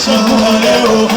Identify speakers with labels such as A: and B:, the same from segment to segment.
A: Chakua leo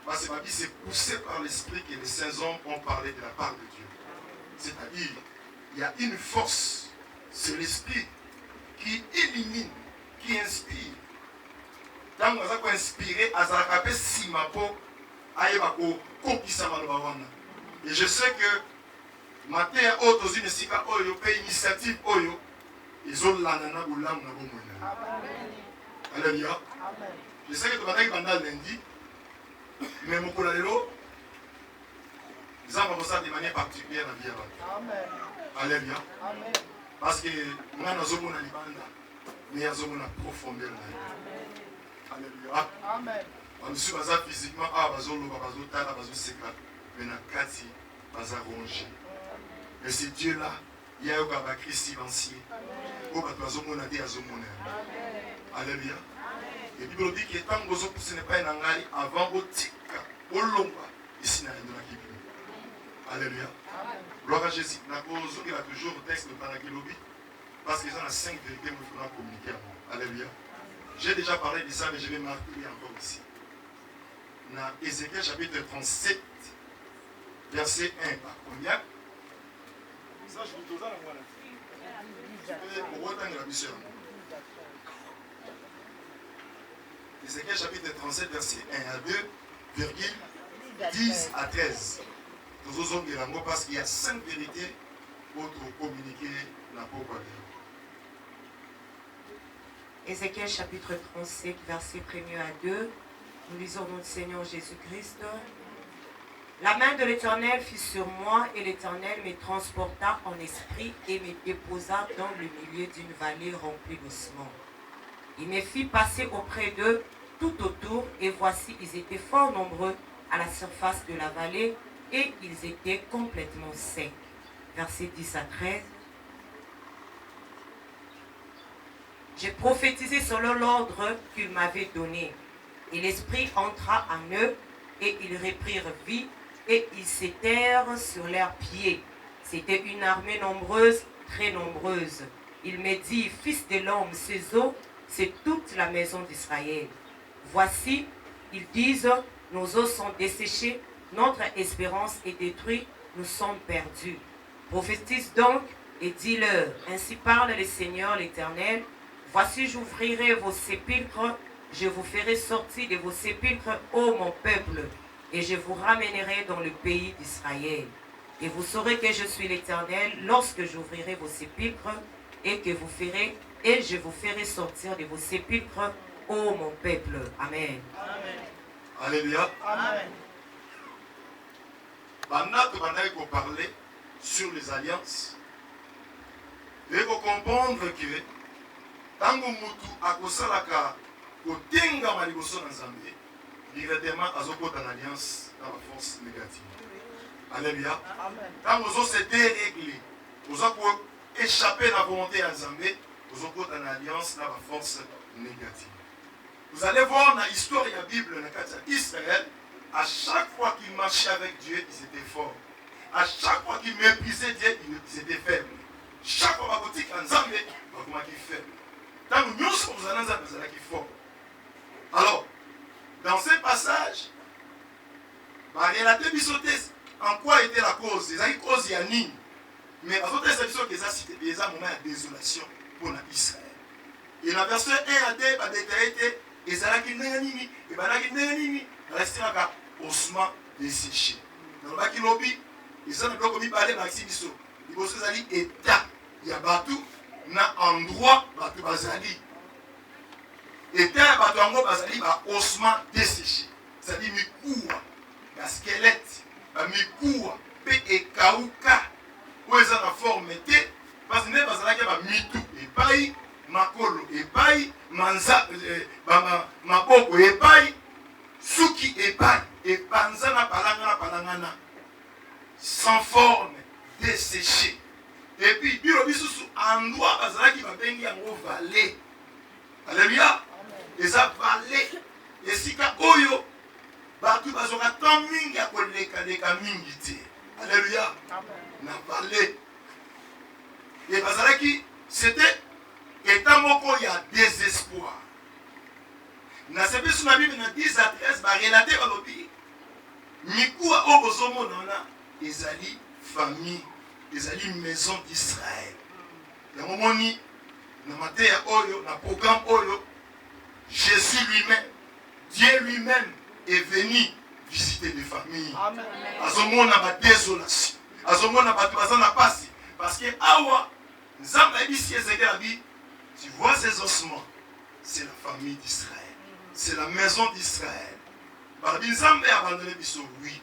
A: Parce que ma vie, c'est poussé par l'esprit que les saints hommes ont parlé de la part de Dieu. C'est-à-dire, il y a une force, c'est l'esprit qui illumine, qui inspire. Quand on a inspiré, et je sais que matin, autres initiative, ils ont l'anana ou l'âme. Alléluia. Je sais que tu vas dire lundi, mais mon colonelo, ils ont ça de manière particulière dans la vie. Alléluia. Parce que nous avons une libanda, mais nous avons une profondeur. Alléluia. Amen. Nous sommes physiquement, mais c'est Dieu là, il y a un Christ silencieux. Alléluia. Et la Bible dit que tant que vous ne pas avant vos tics, au long, ici dans la Bible. Alléluia. Gloire à Jésus. Il y a toujours le texte de Panakilobi. Parce qu'il y a 5 vérités que nous devons communiquer à moi. Alléluia. J'ai déjà parlé de ça, mais je vais marquer encore ici. Dans Ézéchiel chapitre 37, verset 1. Combien? Ça, je vous donne à moi là. Ézéchiel chapitre 37, verset 1 à 2, 10 à 13. Nous osons dire l'amour parce qu'il y a 5 vérités pour communiquer la pauvre.
B: Ézéchiel chapitre 37, verset 1 à 2. Nous lisons notre Seigneur Jésus-Christ. La main de l'Éternel fut sur moi et l'Éternel me transporta en esprit et me déposa dans le milieu d'une vallée remplie d'ossements. Il me fit passer auprès d'eux tout autour et voici, ils étaient fort nombreux à la surface de la vallée et ils étaient complètement secs. Versets 10 à 13. J'ai prophétisé selon l'ordre qu'il m'avait donné. Et l'Esprit entra en eux, et ils reprirent vie, et ils s'étèrent sur leurs pieds. C'était une armée nombreuse, très nombreuse. Il me dit, fils de l'homme, ces eaux, c'est toute la maison d'Israël. Voici, ils disent, nos eaux sont desséchées, notre espérance est détruite, nous sommes perdus. Prophétise donc, et dis-leur, ainsi parle le Seigneur l'Éternel, voici j'ouvrirai vos sépulcres, je vous ferai sortir de vos sépulcres, ô mon peuple, et je vous ramènerai dans le pays d'Israël. Et vous saurez que je suis l'Éternel lorsque j'ouvrirai vos sépulcres et que je vous ferai sortir de vos sépulcres, ô mon peuple. Amen.
A: Amen. Alléluia. Amen. Pendant que vous parler sur les alliances, il faut comprendre que tant que mutu akosalaka kotenga maliboso na Nzambe directement azokota en alliance dans la force négative. Alléluia. Quand vous se dérégler, vous allez échapper à la volonté de Nzambe, vous allez en alliance dans la force négative. Vous allez voir dans l'histoire de la Bible, dans Israël, à chaque fois qu'ils marchaient avec Dieu, ils étaient forts. À chaque fois qu'ils méprisaient Dieu, ils étaient faibles. Chaque fois qu'ils étaient Nzambe, ils étaient faibles. Tant que nous sommes en Nzambe, ils étaient forts. Alors, dans ce passage, en quoi était la cause? Il y a une cause Yanine. Mais dans cette exception, il y a un moment de désolation pour Israël. Et dans le verset 1 à 2, il détaillé, il y a un osement desséché. Dans le lobby, il y a un bloc qui parle de l'exhibition. Il y a un état. Il y a un endroit où bazali. État bazali osement desséché. C'est-à-dire mikoua, la squelette, mikoua, et kauka. Où ils ont la forme était, parce que bazalaki ba mitu epai, makolo epai, manza maboko epai, suki epai, et panzana palangana, sans forme, desséché. Et puis biro bisusu endroit bazalaki ba bengi yango vallée. Alléluia. Et ça vallée. Et sika oyo batu bazoka tant mingi ya koleka mingi te. Alléluia. Na vallée. Et bazalaki c'était état moko ya désespoir. Na sepe sur la Bible na 10 à 13 ba relater balobi mikuwa oyo bozomona wana ezali famille, ezali maison d'Israël. Yango moni na mateya oyo na programme oyo Jésus lui-même, Dieu lui-même est venu visiter les familles. Azomona ba désolation, azomona ba bazana pasi parce que awa nzamba ebisi Ezekiel abi, tu vois ces ossements, c'est la famille d'Israël. C'est la maison d'Israël. Barbi nzamba a abandonné biso, oui.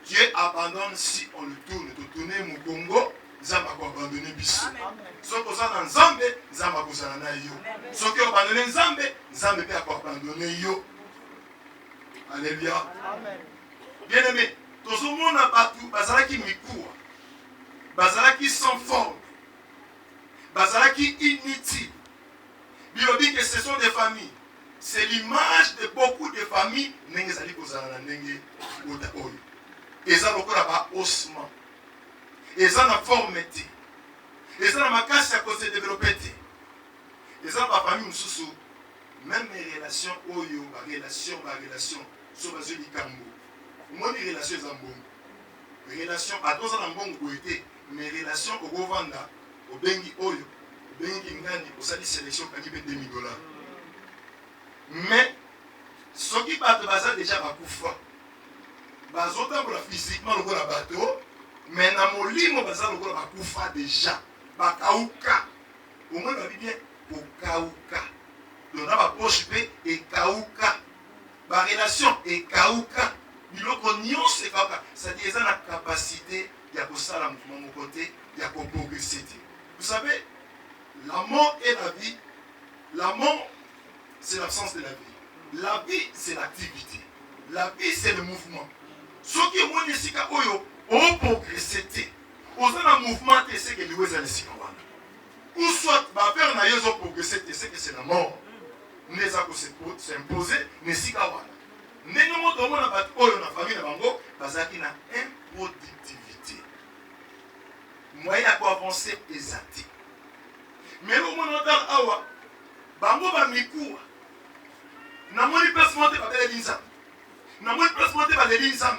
A: Dieu abandonne si on le tourne, de tourner mon Congo, nzamba ko abandonner biso. Soki ozana nzambe, nzamba kozala na yo. Soki abandonner nzambe, nzambe pe ko abandonner yo. Alléluia. Amen. Bien aimé, tozomona batu bazalaki mikuwa, bazalaki sans forme, bazalaki inutile. Bilobi que ce sont des familles. C'est l'image de beaucoup de familles. Nenge zali kozala na ndenge ota oyo. Eza lokola ba osement. Eza na forme te. Eza na makasi ya kose développer te. Eza ba famille mususu même relation oyo ba relation so bazo likambo. Moni relation eza mbongo. Relation atoza na mbongo boete, mais relation okovanda obengi oyo, obengi ngani osali sélection kaki pe $2000. Mais soki bato baza déjà bakufa. Bazotambola physiquement lokola bato, mais na molimo baza lokola bakufa déjà. Bakauka. Au moins babi bien okauka. Donc na ba poche pe ekauka. Ba relation ekauka. Biloko nyonso ekauka. C'est-à-dire eza na capacité ya kosala mouvement mon côté, ya progresser. Vous savez, la mort et la vie. La mort, c'est l'absence de la vie. La vie, c'est l'activité. La vie, c'est le mouvement. Ce qui est moins nesika oyo, on progresse. Oza na mouvement, c'est que l'ouest est nesika wana. Ou soit, va faire na yozo progresser, c'est que c'est la mort. Neza ko s'imposer, nesika wana. Ndenge moto mona bat oyo na famille na bango, bazaki na improductivité. Moyen à avancer exact. Mais le monde dans awa, bango ba mikuwa. Na moni place monte ba bele linza. Na moni place monte ba le linza.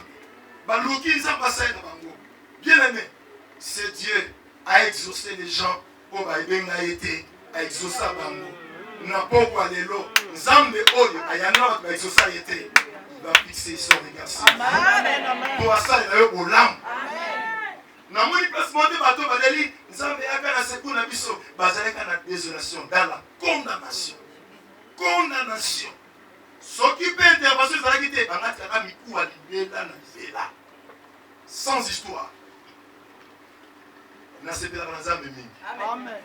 A: Ba luki linza ba sa na bango. Bien aimé, c'est Dieu a exaucé les gens pour ba benga été, a exaucé bango. Na poko alelo, nzambe oyo ayana ba exaucé été. Va fixer son regard. Amen. Pour ça il a eu bolam. Na moni place monte bato baleli, nzambe aka na sekou na biso, bazaleka na désolation, dans la condamnation. Condamnation. S'occuper d'intervention, ça va quitter. Bangati aka mikou à libela na libela. Sans histoire. Na sepela na nzambe mingi. Amen.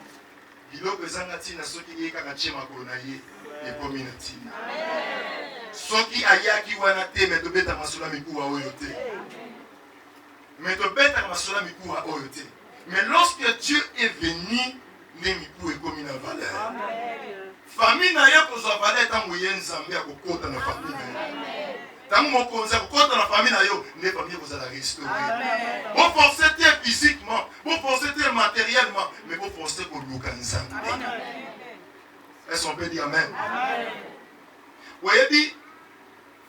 A: Biloko ezangati na soki yeka na chema kolona ye, ekomi na tina. Amen. Soki ayaki wana te me tobeta masula mikou a oyo te. Mais lorsque Dieu est venu, les mipou est comme une valeur. Famille n'a pas besoin de valeur tant que yen zambé à côté de la famille. Tant que mon conseil à côté de la famille n'a yo, les familles vous allez restaurer. Vous forcez physiquement, vous forcez matériellement, mais vous forcez pour le canzam. Est-ce qu'on peut dire amen? Vous voyez dit.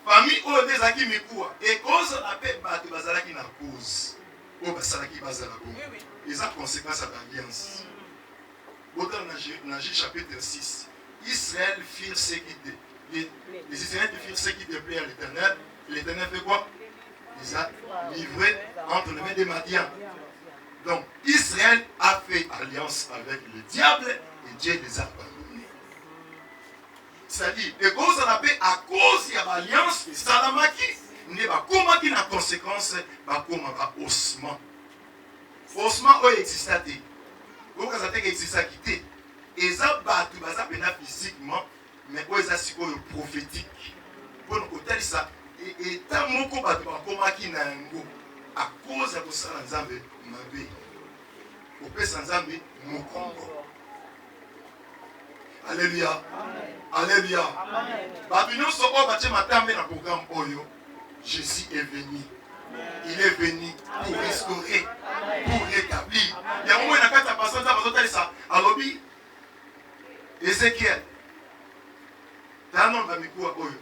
A: Famille o des qui mikuwa et cause la paix bato bazalaki na cause o basalaki bazala bon ils ont conséquence à l'alliance. Autant dans Juge chapitre 6, Israël firent ce qui les Israéliens firent ce qui déplaît à l'Éternel. L'Éternel fait quoi? Ils ont livré entre les mains des Madians. Donc Israël a fait alliance avec le diable et Dieu les a abandonnés. C'est-à-dire, et cause à la paix à cause de l'alliance, Salamaki, n'est pas comme qui n'a conséquence, pas comme un osement. Osement existe. Donc, ça existe quitté. Et ça, tu vas physiquement, mais ça c'est prophétique. Pour nous côté ça, et tant moko ba comme qui n'a à cause de ça nzambe mabe. Au pèse nzambe mokongo. Alléluia. Alléluia. Babylon soko batie matambe na programme oyo. Jésus est venu. Il est venu pour restaurer, pour rétablir. Il y a un moment où il y a quatre personnes qui ont ça. Alors, Ézéchiel,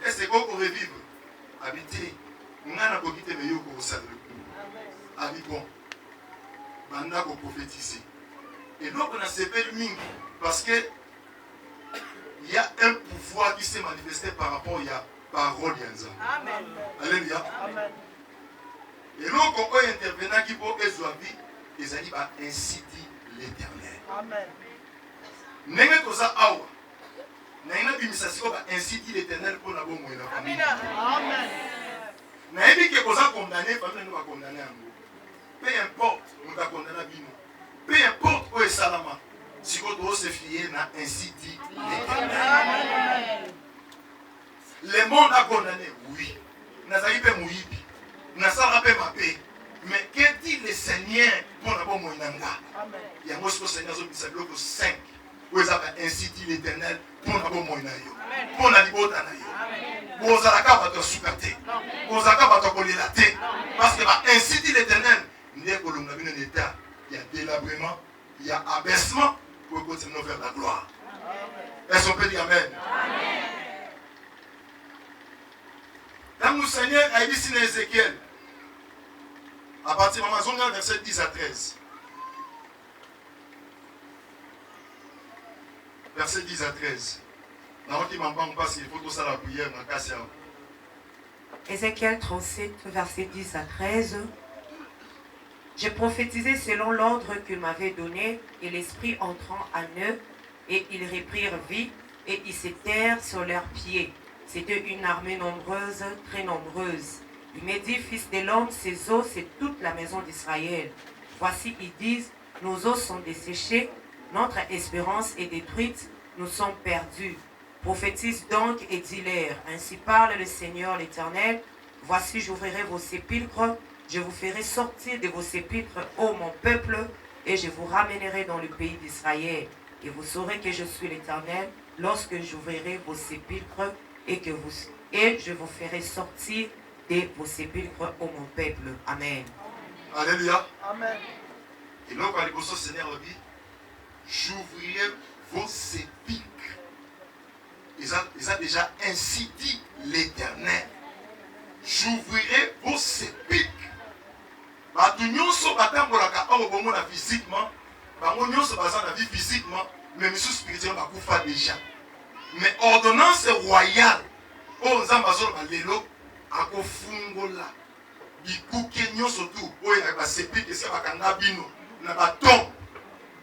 A: est-ce que vous pouvez vivre? Habiter. On a un peu quitté, mais vous prophétiser. Et donc on a séparé Ming parce que il y a un pouvoir qui s'est manifesté par rapport à la parole de Nzambe.
C: Amen.
A: Alléluia.
C: Amen.
A: Et donc on peut intervenir qui peut ézoavi, ils allaient ainsi dit l'Éternel.
C: Amen.
A: N'est-ce pas ça awa? N'est-ce pas ainsi dit l'Éternel pour la bonne moyenne.
C: Amen. Amen.
A: N'est-ce pas ça condamné, famille nous va condamner en gros. Peu importe, nous va condamner Bino. Peu importe où est Salama. Si vous devez se fier à ainsi dit l'Éternel. Le monde a condamné, oui. Nazaï pe mouibi. Nasara pe ma paix. Mais que dit le Seigneur pour la bonne moyenne? Il y a un mot Seigneur au Bissablo 5. Où ils avaient ainsi dit l'Éternel pour la bonne moyenne. Pour la liberté. Pour la carte de soukaté. Pour la carte de colérate. Parce que ainsi dit l'Éternel. Il y a un état. Il y a délabrement. Il y a abaissement. Pour continuer à faire la gloire. Est-ce qu'on peut dire Amen? Quand le Seigneur a dit sur Ézéchiel, à partir de verset 10 à 13. Verset 10 à 13.
B: Ézéchiel 37, verset 10 à 13. J'ai prophétisé selon l'ordre qu'il m'avait donné, et l'Esprit entrant en eux, et ils reprirent vie, et ils s'étèrent sur leurs pieds. C'était une armée nombreuse, très nombreuse. Il m'a dit, fils de l'homme, ces eaux, c'est toute la maison d'Israël. Voici, ils disent, nos eaux sont desséchées, notre espérance est détruite, nous sommes perdus. Prophétise donc et dis-leur, ainsi parle le Seigneur l'Éternel, voici j'ouvrirai vos sépulcres, je vous ferai sortir de vos sépulcres, ô mon peuple, et je vous ramènerai dans le pays d'Israël. Et vous saurez que je suis l'Éternel, lorsque j'ouvrirai vos sépulcres, et je vous ferai sortir de vos sépulcres, ô mon peuple. Amen.
A: Alléluia.
C: Amen.
A: Et donc, quand le Seigneur dit, j'ouvrirai vos sépulcres. Ils ont déjà ainsi dit l'Éternel. J'ouvrirai vos sépulcres. Batu nyonso batambolaka oyo bomona physiquement, bango nyonso baza na vie physiquement, mais monsieur spirituellement bakufa déjà. Mais ordonnance royale, oyo nzambe azoloba lelo akofungola bikuke nyonso tu oyo ya basepulcre esi bakanga bino na baton.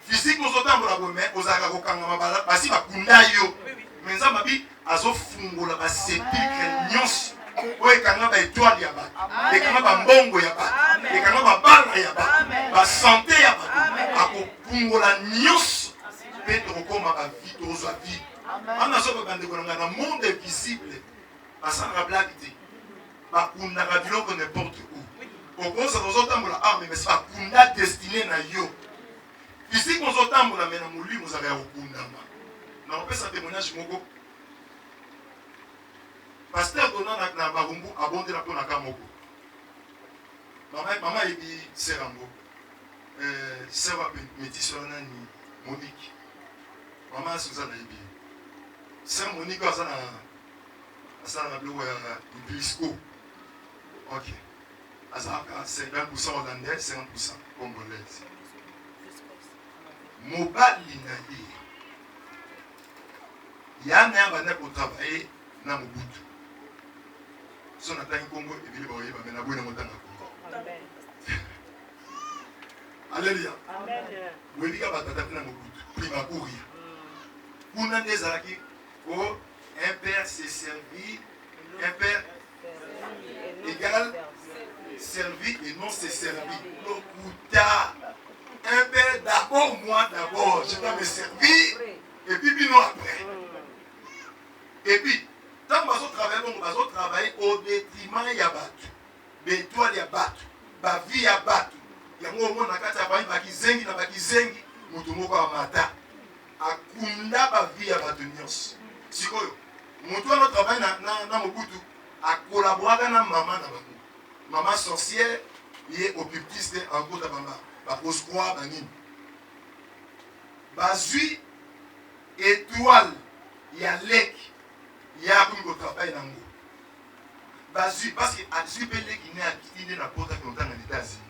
A: Physique ozotambola boye ozalaka kokangama basi bakunda yo. Mais nzambe abi azofungola basepulcre nyonso. Oye kanga ba étoile ya bato, ekanga ba mbongo ya bato, ekanga ba bala ya bato, ba santé ya bato, akopungola nyonso pe tokoma ba vie tozwa vie. Ana soka bandeko na na monde invisible, basanga blague te. Bakunda ka biloko n'importe où. Okoza ozotambola arme mais pas kunda destiné na yo. Physique ozotambola mais na molimo za ya okundama. Na opesa témoignage moko. Pasteur Dona na Barumbu abondé la pona kamoko. Maman ebi serango. Sera métis ni Monique. Maman Suzanne ebi. Sœur Monique ça na bleu Ibisco. OK. Azaka 50% hollandais, 50% congolaise. Mobali na ye. Yana bana ko travailler na Mobutu. Si on attend Congo, et puis il va venir à Congo. Alléluia. Vous voyez qu'il y a un un père s'est servi, un père égal servi et non s'est servi. Un père d'abord, moi d'abord, je dois me servir et puis non après. Et puis, tant que nous travaillons au détriment de Yabatou, l'étoile Yabatou, la vie Yabatou, il y a un moment où Bakizengi, Mutumoko Amata, Akunda, la vie Yabatou Nyos. Si nous travaillons dans Mobutu, à collaborer avec maman sorcière, liée au occultiste en Côte d'Abamba, la Posquois, Banin. Bazui, étoile, il y a lek. Il y a un travail dans le parce que Azui Belé qui n'est à la porte qui est aux États-Unis.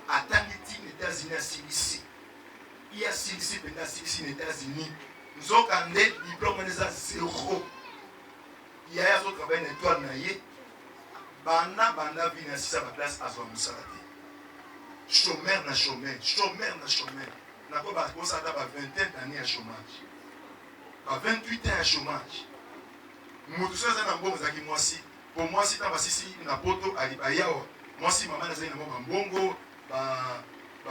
A: Attends les États-Unis à Silici. il y a 6 aux États-Unis. Nous avons des diplômes de 0. Il y a un travail une étoile naïe. Banda vient à 6 à la place à son salade. Chômeur na chômeur. N'a pas commencé à avoir 20 d'années à chômage. À 28 ans à chômage. Moto ça na mbongo za kimwasi. Pour moi si tamba sisi na poto alibayao. Moi si maman na zina mbongo ba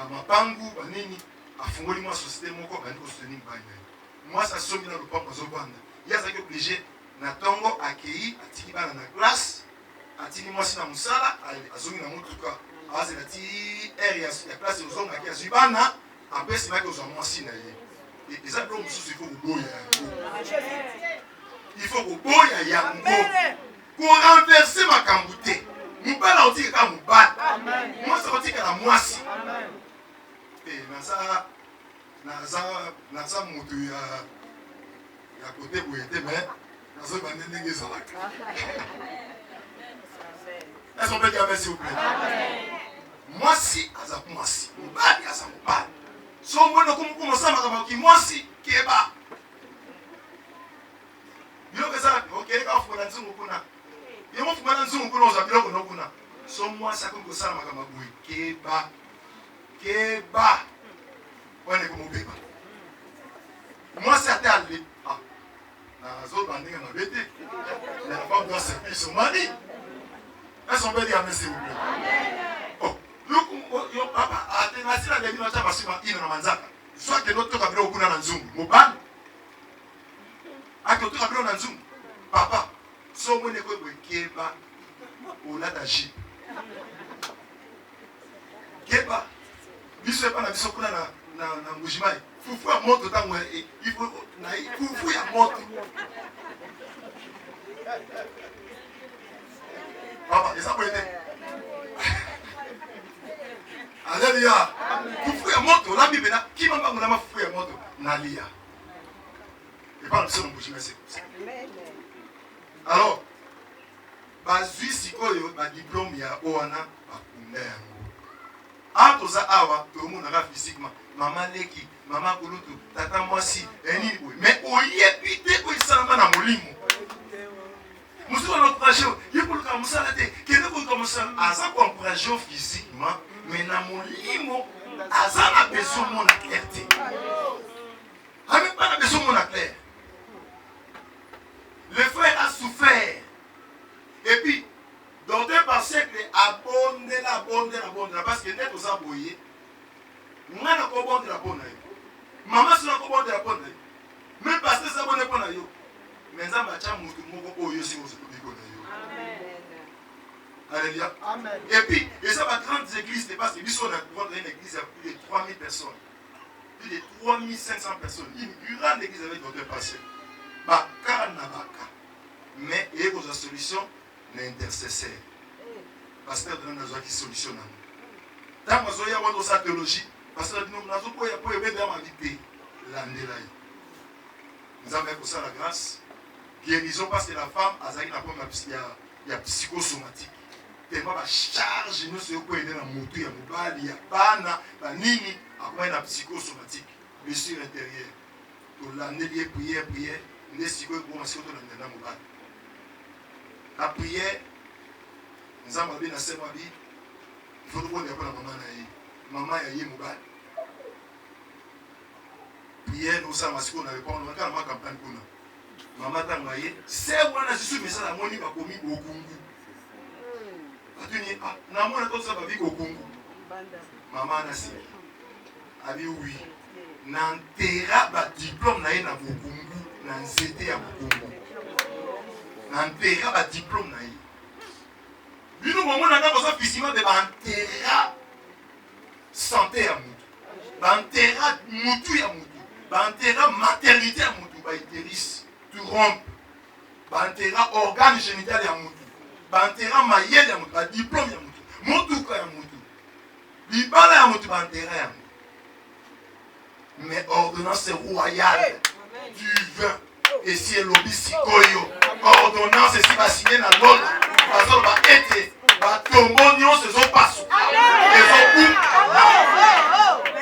A: mapangu ba nini afungoli moi société moko ba ndiko soutenir ba nini. Moi ça somi na lopango zo banda. Ya za obligé na tongo akei atiki bana na classe. Atini moi si na musala azongi na mutuka. Aze na ti area ya classe uzonga ki azibana apesi maki ozo moi si na ye. Et ça pour mususu il faut boya. Il faut que boya yango. Pour renverser ma cambouté. Mubala oti ka mubala. Moi ça oti ka mwasi. Et naza mutu ya côté boyete mais nazo bande ndenge ezalaka. Est-ce qu'on peut dire merci s'il vous plaît? Mwasi aza mwasi. Mubali aza mubali. So mwana kumukumosa makamaki mwasi keba. Biloko za okay ka funa nzungu kuna. Yemo fumana nzungu kuna oza biloko no kuna. So mwasi akongosa makamaki keba. Keba. Wane kumubeba. Mwasi atale. Ah. Na zo bandinga mabete. La femme doit servir son mari. Est-ce qu'on peut dire amen s'il vous plaît? Oh. Yo papa atenasi la demi nota basima ina na manzaka. Soit que notre kabila okuna na nzungu. Mobali. Aki otoka kabila na nzungu. Papa, so mwene kwe keba olata ji. Keba. Biso epa na biso kuna na mujimai. Fufu ya moto tango il faut na fufu ya moto. Papa, esa boyete. Alléluia. Fufu ya moto la Bible na ki mamba ngona fufu ya moto nalia. Et pas le mujimai c'est comme ça. Alors, bazui sikoyo ba diplôme ya oana ba kunda yango. Atoza awa to mona ka physiquement maman leki maman kulutu tata mwasi eni boy mais oyebi te ko isalama na molimo. Musu na encourager yekuluka musala te kende ko commencer aza ko encourager physiquement mais na molimo aza na besoin mon clarté. Avec pas na besoin mon clair. Le frère a souffert. Et puis, dans 2 siècles, abonde parce que net aux aboyés. Moi, je n'ai pas la bonne. Maman, je n'ai pas la bonne. Même parce que ça bonne pour nous. Mais ça va changer mon aussi Alléluia. Et puis, et ça va 30 églises, parce que nous sommes dans une église à plus de 3000 personnes. Plus de 3500 personnes. Une grande église avec d'autres patients. Mais il y a une solution l'intercesseur. Parce que nous avons une solution. Dans la théologie, parce que nous avons nous avons fait la grâce. Guérison parce que la femme a une psychosomatique. Tellement la charge nous sommes pour aider la moto, il y a mobile, il y a bana, nini, après la psychosomatique, blessure intérieure. Pour l'année, prière. Nous sommes pour la mobile. La prière, nous avons dit, il faut que nous maman a eu mobile. Prière, nous sommes assis, on a répondu, on a fait une campagne. Maman a dit, c'est moi qui suis mais ça, la monnaie va commis au Congo. Maman a dit, au Congo. Maman a dit, elle dit oui. N'enterra pas diplôme na au Congo, n'enterra ya Congo. N'enterra pas diplôme na ye. Bino moment na nga physiquement de n'enterra santé ya mutu. N'enterra mutu ya mutu. N'enterra maternité ya mutu, ba utérus, tu rompes. N'enterra organe génital ya mutu. N'enterra mayel ya mutu, ba diplôme ya mutu. Motuka ya mutu. Libala ya mutu n'enterra ya mutu. Mais ordonnance royale du vin. Et si elle lobby sikoyo, ordonnance si va signer dans l'autre, parce qu'on va être, va tomber, nous se sont pas sous.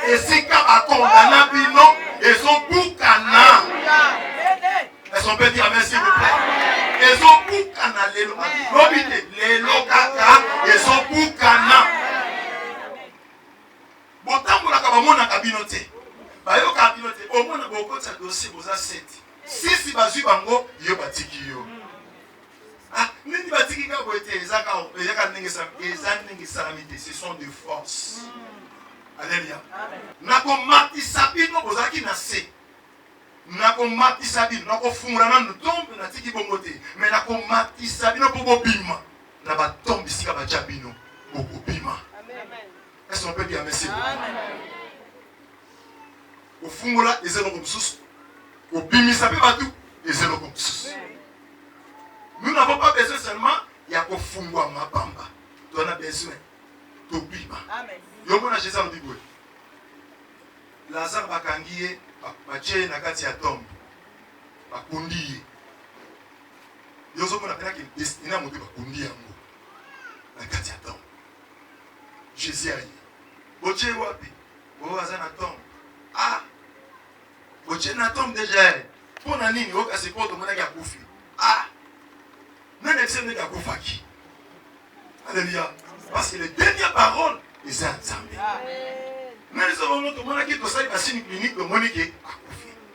A: Et si quand va condamner, ce sont des forces. Alléluia. Nakomatisa bino bozaki na se. Nakomatisa bino nakofungula na tombe na tiki bongote. Mais nakomatisa bino pour bobima. Na ba tombe sika ba jabino bobima. Est-ce qu'on peut dire merci? Ofungula ezelo komsusu. Obimisa pe batu ezelo komsusu. Nous n'avons pas besoin seulement il y a kofungwa mabamba. Tu en as besoin. Tobima. Amen. Yomona Jésus nous dit Lazare bakangiye bache na kati ya tombe. Bakundiye. Yozomona pena ke destiné moto bakundi yango. Na kati ya tombe. Jésus a dit Boche wapi? Oaza na tombe. Ah. Boche na tombe déjà. Pona nini okase poto mona ya kufi. Ah. Nana tsende ya kufaki. Alléluia. Parce que les dernières paroles ils ont ensemble. Mais nous avons notre monde qui doit être une clinique de Monique à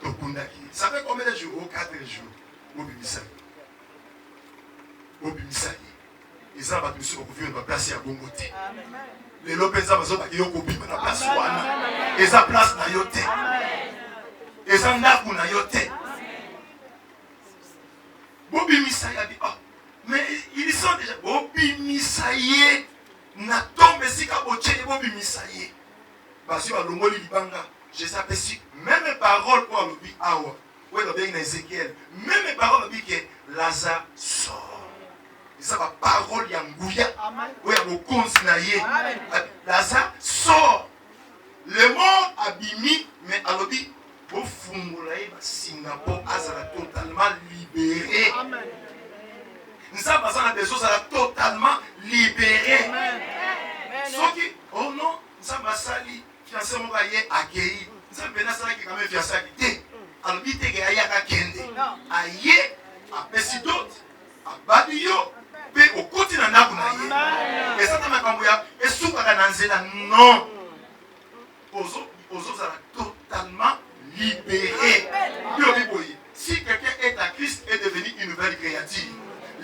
A: Koufi. Ça fait combien de jours? 4 jours. Ils ont battu sur Koufi, on va placer à Bongote. Les Lopez Amazon qui ont coupé la place. Ils ont place na yote. Ils ont naku na yote. Bobi Misaye a dit, oh, mais ils sont déjà. Bobi Misaye. Na tombe sika boche bobi misaye basi ba longoli libanga Jésus apesi même parole pour lobi awa ouais le bien Ézéchiel même parole lobi que Lazare sort ça va parole ya nguya ouais ya bokonzi na ye Lazare sort le monde abimi mais alobi bo fungula ye ba Singapour azala totalement libéré amen. Nous avons besoin de choses totalement libérées. Ceux qui, oh non, nous avons besoin de fiancé mon gaillé accueilli. Nous avons besoin de quand même fiancé accueilli. Alors, il y a un kende. Aïe, à Pessidot, à Badio, mais au continent n'a et ça, c'est ma cambouya. Et sous la nanzela, non. Aux autres, totalement libérés. Si quelqu'un est à Christ, est devenu une nouvelle créature.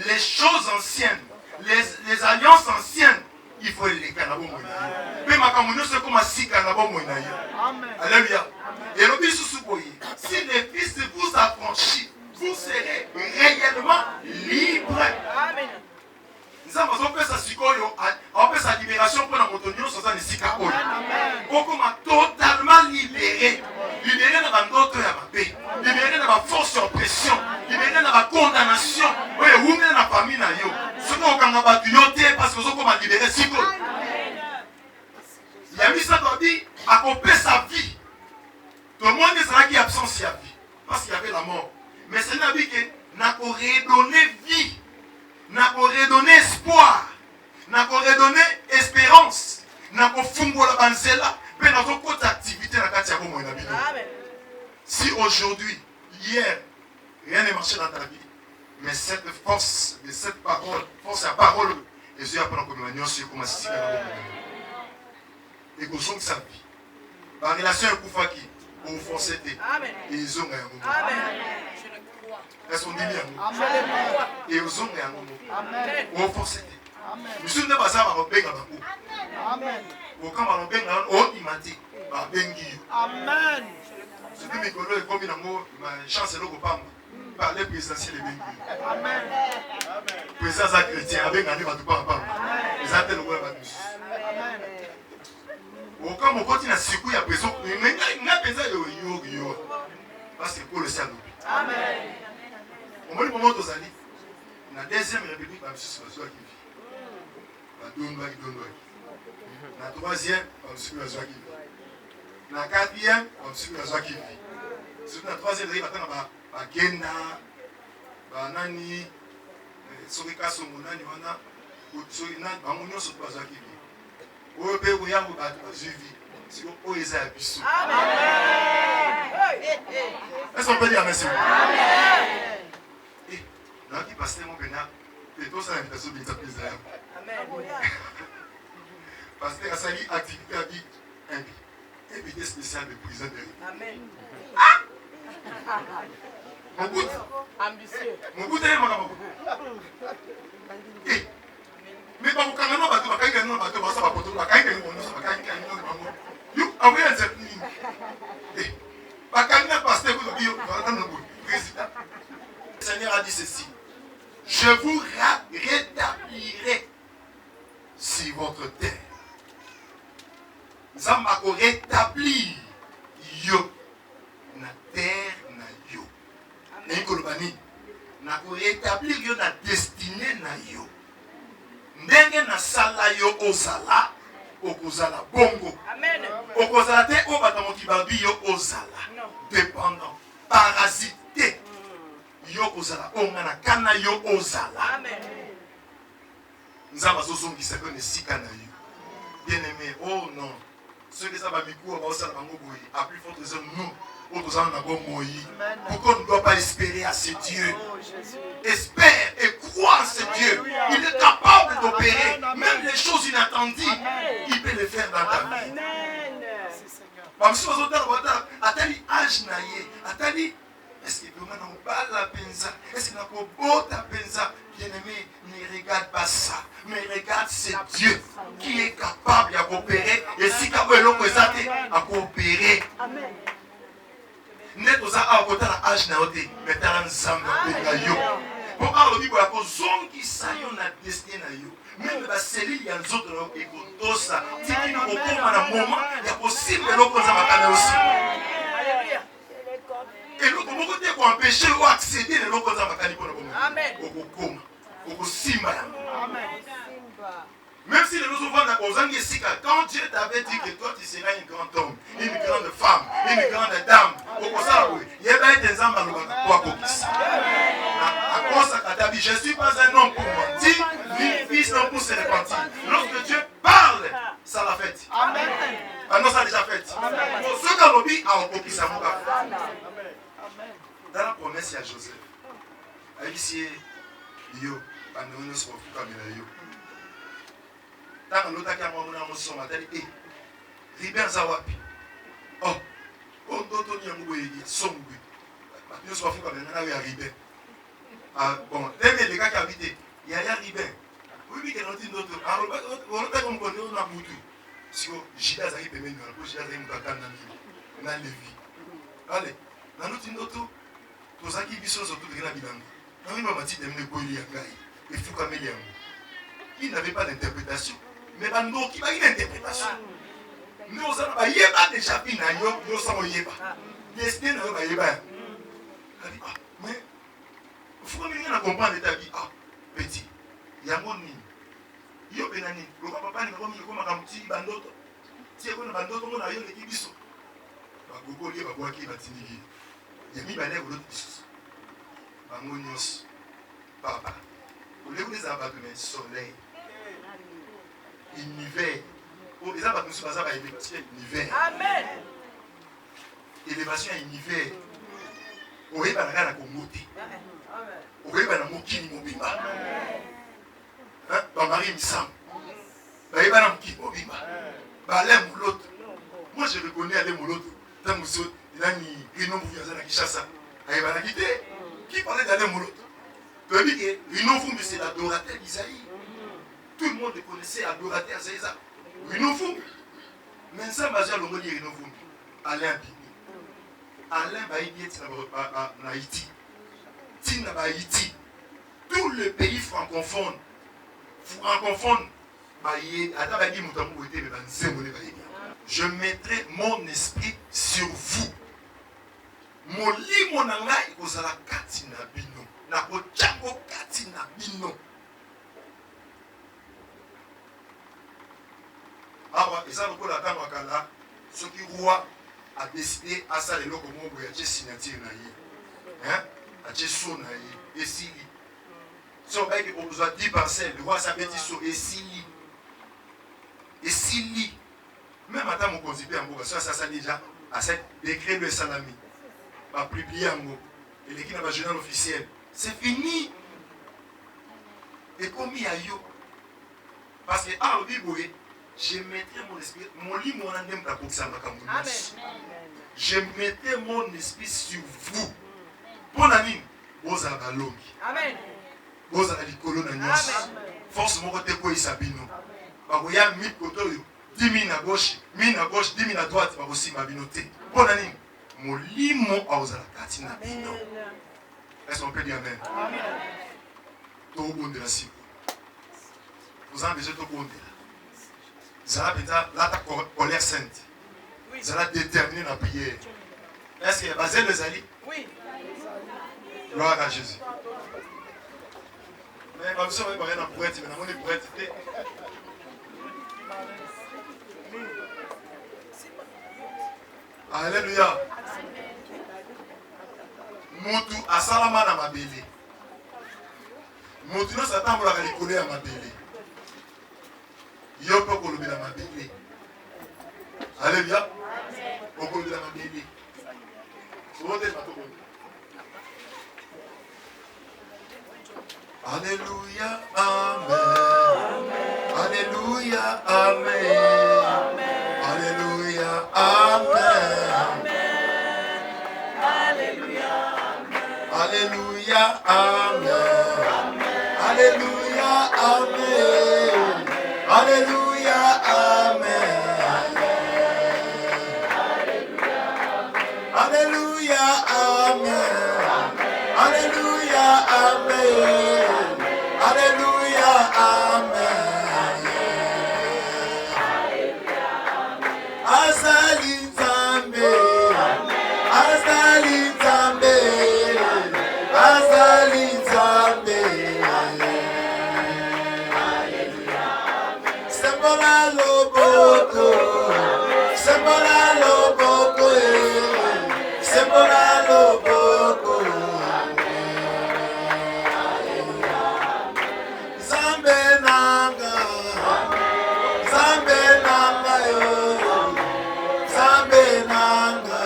A: Les choses anciennes, les alliances anciennes, il faut les canabos. Mais ma communion, c'est comme un si canabos. Alléluia. Et le si les fils vous affranchissent, vous serez réellement libres. Amen. Nous avons fait sa libération pour la montagne, sans un sika. Totalement libéré. Libéré dans notre paix. Libéré dans la force d'oppression. Libéré dans la condamnation. Oui, vous dans la famille. Ce qu'on a battu, parce que vous avez libéré. Il y a mis ça dans la vie, à couper sa vie. Tout le monde sera qui absence de la vie. Parce qu'il y avait la mort. Mais c'est la vie qui n'a pas redonné vie. N'a pas redonné espoir. N'a pas redonné espérance. N'a pas fumé la banzela. Mais dans toute activité, si aujourd'hui, hier, rien n'est marché dans ta vie, mais cette force de cette parole, force à parole, et je vais apprendre comme une sur comment c'est et que son sa vie. La relation est pour qui pour forcer et ils ont un amen. Est-ce qu'on dit bien? Et ils ont un amen. Ou forcer. Nous sommes des bazars à repérer à amen. Ou quand on repère on imité. Amen. Je dis mes collègues comme ma chance est là pour parler présidentiel et bien. Amen. Président chrétien avec un débat de papa. Ils attendent le roi Batus. Amen. Ou quand on continue à secouer à présent, il n'y a pas besoin de yo. Parce que pour le salut. Amen. Au moment où vous allez, la deuxième république va se faire qui vit. La troisième va se faire qui vit. La quatrième, on suit la joie qui vit. Sur la troisième, il va y avoir la Gena, la Nani, Sorika Somonani, Sorina, Bamunio sur la joie qui vit. Au pays où il y a un peu de vie, c'est où ils ont abusé. Est-ce qu'on peut dire merci? Amen. Et, là qui passe mon bénin, et tout ça, l'invitation de l'État. Amen. Parce que ça dit activité à vie, invité spécial de prison de Rive. Amen. Ah! Mon goût. Ambitieux. Mon goût est mon amour. Mais quand vous sur votre terre. Nzambe ako rétablir yo na terre na yo. Nayi koloba nini? Na ko rétablir yo na destinée na yo. Ndenge na sala yo ozala, okozala bongo.
C: Amen.
A: Okozala te o bata mokibabi yo ozala. Dépendant, parasité. Yo kozala onga na kana yo ozala.
C: Amen.
A: Nzamba zozongisa ko nesika na yo. Bien aimé, oh non. Ceux qui savent à Mikou, à plus forte raison, nous, pourquoi on ne doit pas espérer à ce Dieu? Espère et crois en ce Dieu. Il est capable d'opérer même les choses inattendues. Il peut les faire dans ta vie. Est-ce que est-ce qu'il n'a pas beau bien-aimé, ne regarde pas ça, mais regarde ce Dieu qui est capable de coopérer et si capable de coopérer.
C: Amen.
A: Net aux a côté la âge na ote, mais t'as ensemble de yo. Pour avoir le bible pour zone qui saillon na destiné na yo. Même la cellule y a nous autres et tout ça. Si tu nous comprends à un moment, il y a possible de l'autre ça va aussi.
C: Alléluia.
A: Et l'autre beaucoup de pour empêcher ou accéder à l'autre ça va pour le moment.
C: Amen.
A: Au simba.
C: Amen.
A: Même si les autres vont aux Anglais, quand Dieu t'avait dit que toi tu seras un grand homme, une grande femme, une grande dame, il y a des hommes à l'ouest. Je ne suis pas un homme pour mentir, ni fils non pour se repentir. Lorsque Dieu parle, ça l'a fait.
C: Amen.
A: Non, ça a déjà fait. Pour ceux qui ont dit, à Okokisa Moka. Dans la promesse, il y a Joseph. Ici, yo, nous sommes comme yo. Tant que l'autre a mon amour son matel, et Ribert Zawapi. Oh, d'autres n'y a pas eu son goût. Nous sommes comme un Ribert. Ah bon, les gars qui habitent, il y a Ribert. Oui, mais il y a d'autres. Alors, on a comme on a boutu. Si on Gida Zahib et Ménou, on a Gida Zahib dans la vie. Allez, dans notre auto, tous ceux qui vivent autour de la bilan. Non, il m'a dit de me courir à Gaï. Il faut qu'on m'aille. Il n'avait pas d'interprétation. Mais Bando qui a une interprétation. Nous avons déjà vu nous sommes yéba. Destiné à yéba. Mais il faut que comprendre ta vie. Ah, petit. Il y a mon nid. Yo benani. Le papa n'est pas comme un petit bandoto. Si on a bandoto, on a eu les kibiso. Gogo lié va voir qui va t'indiquer. Il y a mis balai ou l'autre biso. Bangonios. Papa. Vous voulez les abattre le soleil. Univers. Les abattre nous sommes à élévation univers.
C: Amen.
A: Élévation à univers. Vous voyez, la gare Congoté. Vous voyez, la Mokini Mobimba. Bah, Marie Missam. Bah, il va Mokini Mobimba. Bah, l'un ou l'autre. Moi, je reconnais l'un ou l'autre. Dans mon saut, il a mis Rino Mouviazana Kishasa. Il va la quitter. Qui parlait d'un ou l'autre? Tu as dit que Rino Mouviazana, c'est l'adorateur d'Isaïe. Tout le monde connaissait l'adorateur Zéza. Rino Mouviazana. Mais ça, Mazia Longoli Rino Mouviazana. Alain Bini. Alain Baïdi est en Haïti. Tina Haïti. Tout le pays francophone. Je mettrai mon esprit sur vous. Mon lit, mon angai, vous allez katina bino. Na kochango katina bino. Ah, et ça, nous pouvons attendre à ce qui roi a décidé à ça, les locaux, il y a des signatures, à des sons, et si. Si on veut qu'on besoin 10 parcelles, le roi s'appelle sur et si. Et si. Même à mon concept en Boga, ça déjà, à cette décret le salami, va publier en Boga, et l'équipe n'a journal officiel. C'est fini. Et comme il y a yo, parce que à l'objet, je mettrai mon esprit, mon lit, mon âme, pour que ça m'a comme je mettrai mon esprit sur vous. Pour la ligne, vous avez l'homme.
C: Amen.
A: Vous avez les colonnes à Nyos. Force mon côté quoi il s'abîme. Vous y a 1000 côtés, 10 000 à gauche, 1000 à gauche, 10 000 à droite, vous aussi ma binoté. Pour la ligne, mon limon a osé la katina bino. Est-ce qu'on peut dire amen? Tout le monde de la cible. Vous en avez besoin de tout le monde. ça va là ta colère sainte. Ça va déterminer la prière. Est-ce qu'il y a basé les alliés?
C: Oui.
A: Gloire à Jésus. Mais comme ça, on va rien pour être, mais on est pour être. Alléluia. Mutu asalama na mabele. Mutu no satambola likolo ya mabele. Yo pe kolobela mabele. Alléluia. Okolobela mabele. Sote matoko. Alléluia. Amen. Alléluia. Amen. Alléluia. Amen. Alléluia, Amen. Alléluia, Amen. Alléluia, Amen. Alléluia, Amen. Alléluia, Amen. Alléluia, Amen. Azali Nzambe. Azali Nzambe. Azali Nzambe. Sembola loboko. Sembola loboko. Sembola loboko. Nzambe nanga. Nzambe nanga yo. Nzambe nanga.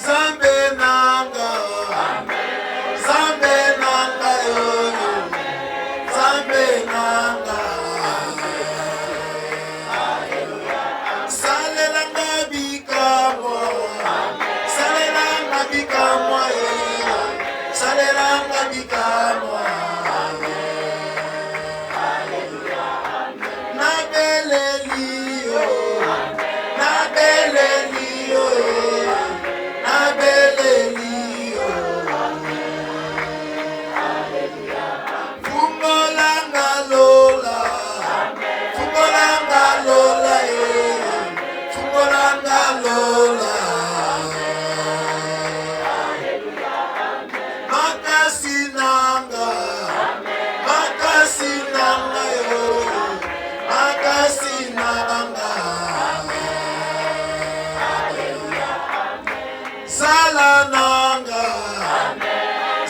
A: Zambe nanga, Zambe nanga yo, Zambe nanga. Salelanga bikamwa, salelanga bikamwa salelanga bikamwa. Na belelio, na belelio. Fungolanga lola, fungolanga lola, fungolanga lola. Makasi nanga, makasi nanga yo, makasi nanga. Sala nanga,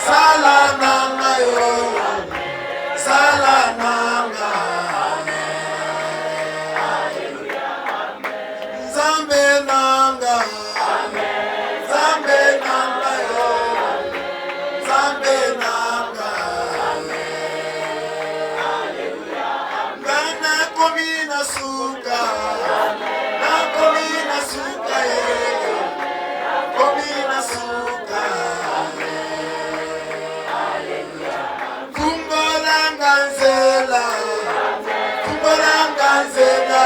A: sala nanga yo, sala nanga. Zambe nanga, zambe nanga yo, zambe nanga. Ngana komina suka, na komina suka komina suka. Fungolanga nzela, fungolanga nzela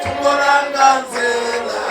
A: fungolanga nzela.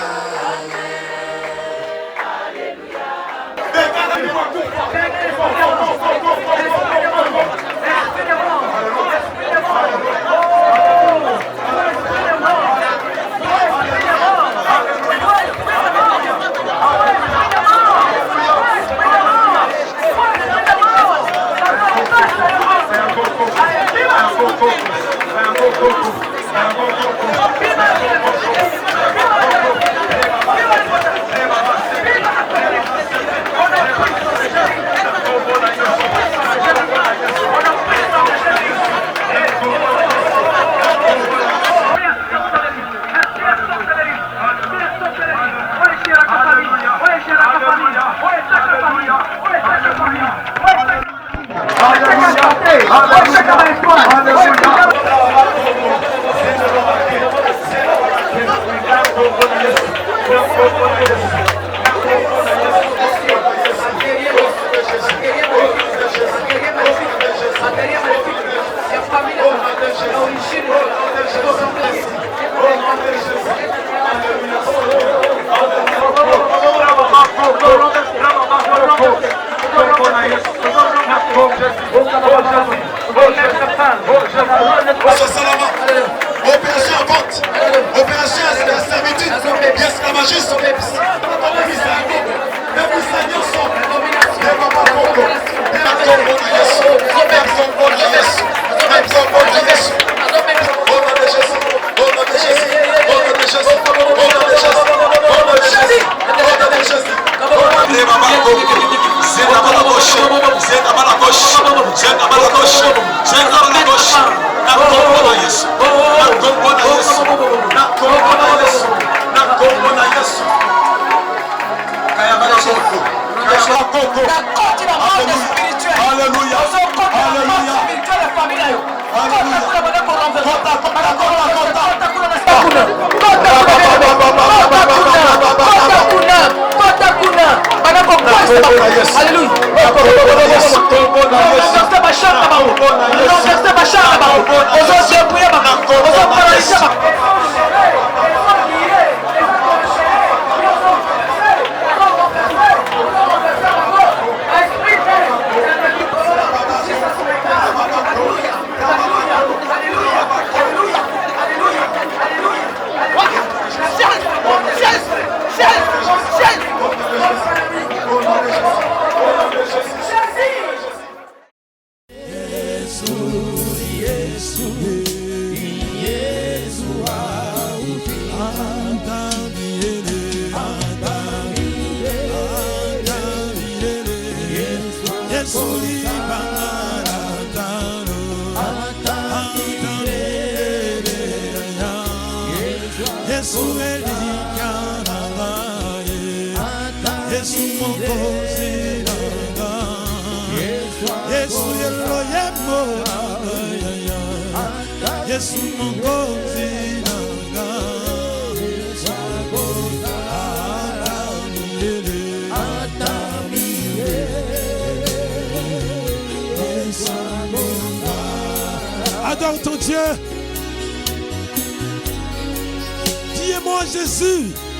D: Oh,
A: Salama. Opération à vente. Opération à la servitude. Esclavagisme.
D: Adore ton Dieu. Dis-moi Jésus.